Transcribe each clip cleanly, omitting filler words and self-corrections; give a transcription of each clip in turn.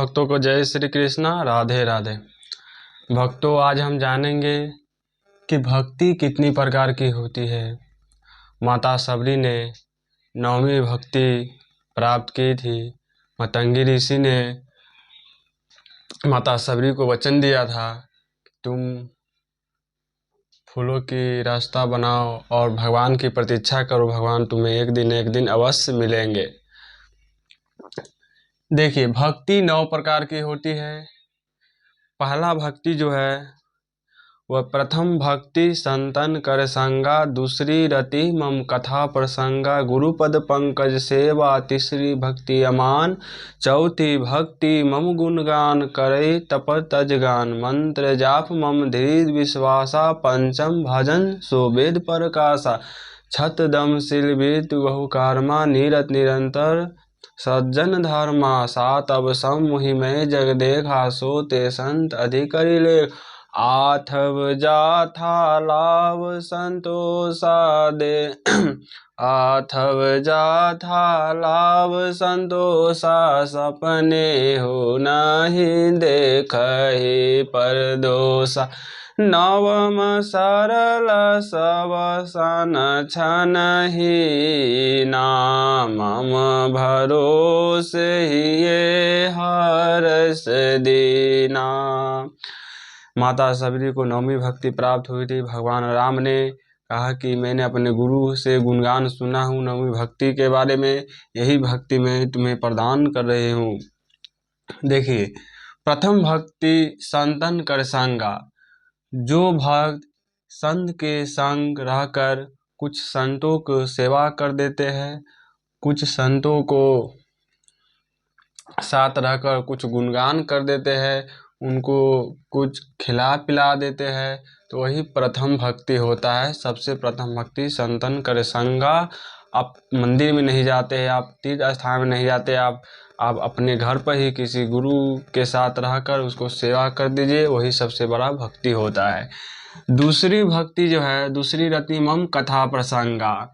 भक्तों को जय श्री कृष्णा, राधे राधे। भक्तों, आज हम जानेंगे कि भक्ति कितनी प्रकार की होती है। माता सबरी ने 9वीं भक्ति प्राप्त की थी। मातंगी ऋषि ने माता सबरी को वचन दिया था, तुम फूलों की रास्ता बनाओ और भगवान की प्रतीक्षा करो, भगवान तुम्हें एक दिन अवश्य मिलेंगे। देखिए, भक्ति 9 प्रकार की होती है। पहला भक्ति जो है वह प्रथम भक्ति संतन कर संगा, दूसरी रति मम कथा प्रसंगा, गुरुपद पंकज सेवा, तीसरी भक्ति अमान, चौथी भक्ति मम गुणगान करे तप तजगान, मंत्र जाप मम धीर विश्वासा, पंचम भजन सो वेद प्रकाशा, छत दम सिल बीत बहु कारमा, नीरत निरंतर सज्जन धर्मा, सात अब सम मुहि में जग देखा, सो ते संत अधिकरी ले, आठव जाथा लाभ संतोषा दे आठव जाथा लाभ संतोषा, सपने हो नहीं देखहि परदोषा, नवम सरल सब सन छनहि, नामम भरोसे ये हरस दीना। माता सबरी को 9वीं भक्ति प्राप्त हुई थी। भगवान राम ने कहा कि मैंने अपने गुरु से गुणगान सुना हूँ 9वीं भक्ति के बारे में, यही भक्ति मैं तुम्हें प्रदान कर रही हूँ। देखिए, प्रथम भक्ति संतन कर संगा। जो भक्त संत के संग रहकर कुछ संतों को सेवा कर देते हैं, कुछ संतों को साथ रहकर कुछ गुणगान कर देते हैं, उनको कुछ खिला पिला देते हैं, तो वही प्रथम भक्ति होता है। सबसे प्रथम भक्ति संतन कर संगा। आप मंदिर में नहीं जाते हैं, आप तीर्थ स्थान में नहीं जाते, आप अपने घर पर ही किसी गुरु के साथ रहकर उसको सेवा कर दीजिए, वही सबसे बड़ा भक्ति होता है। दूसरी भक्ति जो है, दूसरी रति मम कथा प्रसंगा।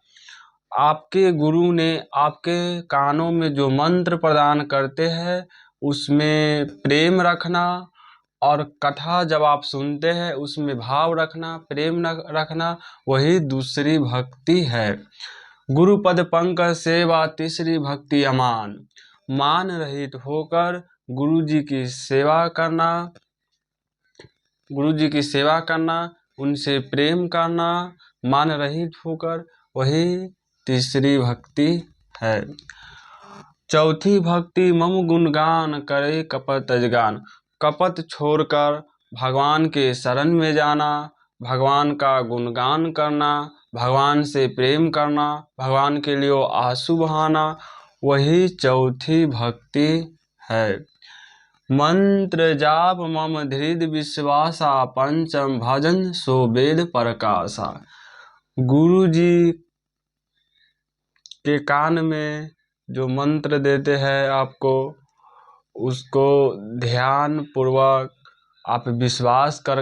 आपके गुरु ने आपके कानों में जो मंत्र प्रदान करते हैं उसमें प्रेम रखना, और कथा जब आप सुनते हैं उसमें भाव रखना, प्रेम रखना, वही दूसरी भक्ति है। गुरुपद पंकज सेवा, तीसरी भक्ति अमान। मान रहित होकर गुरु जी की सेवा करना, उनसे प्रेम करना, मान रहित होकर, वही तीसरी भक्ति है। चौथी भक्ति मम गुणगान करे कपट तजगान। कपट छोड़कर भगवान के शरण में जाना, भगवान का गुणगान करना, भगवान से प्रेम करना, भगवान के लिए आंसू बहाना, वही चौथी भक्ति है। मंत्र जाप मम धृद विश्वासा, पंचम भजन सो वेद प्रकाशा। गुरु जी के कान में जो मंत्र देते हैं आपको, उसको ध्यान पूर्वक आप विश्वास कर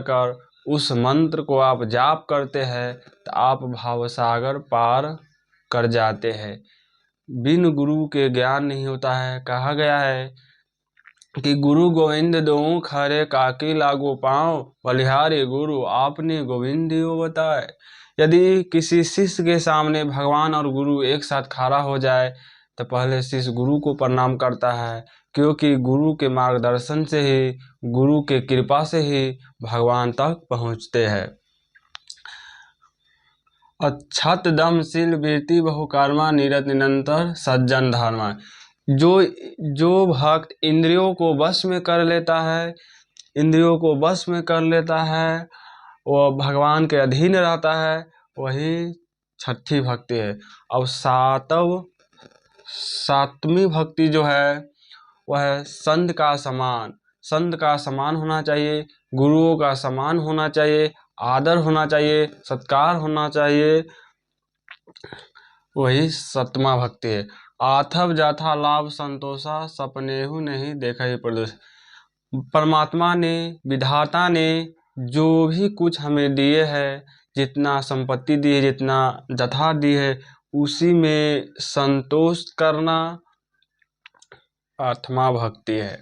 उस मंत्र को आप जाप करते हैं तो आप भावसागर पार कर जाते हैं। बिन गुरु के ज्ञान नहीं होता है। कहा गया है कि गुरु गोविंद दोऊ खरे काकी लागू पाँव, बलिहारी गुरु आपने गोविंद दियो बताए। यदि किसी शिष्य के सामने भगवान और गुरु एक साथ खड़ा हो जाए तो पहले शिष्य गुरु को प्रणाम करता है, क्योंकि गुरु के मार्गदर्शन से ही, गुरु के कृपा से ही भगवान तक पहुँचते हैं। छत दम सिल वृत्ति बहुकर्मा, नीरत निरंतर सज्जन धर्मा। जो भक्त इंद्रियों को वश में कर लेता है, वह भगवान के अधीन रहता है, वही छठी भक्ति है। अब सातवीं भक्ति जो है वह है संत का समान। संत का समान होना चाहिए, गुरुओं का समान होना चाहिए, आदर होना चाहिए, सत्कार होना चाहिए, वही सतमा भक्ति है। आठव जाथा लाभ संतोषा, सपनेहु नहीं देखहि परदोष। परमात्मा ने, विधाता ने जो भी कुछ हमें दिए है, जितना संपत्ति दी है, जितना जथा दी है, उसी में संतोष करना आठवां भक्ति है।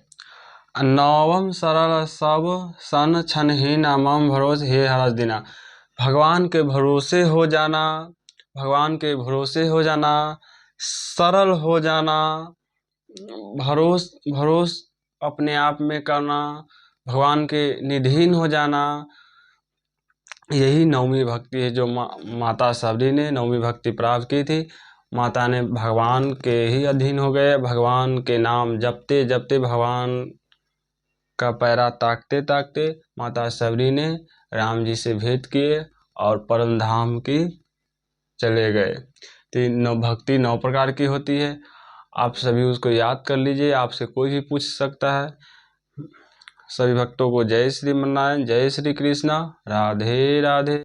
नवम सरल सब सन छनहीन मम भरोस हे हरस दीना। भगवान के भरोसे हो जाना, भगवान के भरोसे हो जाना, सरल हो जाना, भरोस अपने आप में करना, भगवान के निधीन हो जाना, यही नवमी भक्ति है जो माता सबरी ने नवमी भक्ति प्राप्त की थी। माता ने भगवान के ही अधीन हो गए, भगवान के नाम जपते जपते, भगवान का पैरा ताकते ताकते माता सबरी ने राम जी से भेंट किए और परम धाम की चले गए। तो भक्ति 9 प्रकार की होती है। आप सभी उसको याद कर लीजिए, आपसे कोई भी पूछ सकता है। सभी भक्तों को जय श्री मन्नारायण, जय श्री कृष्णा, राधे राधे।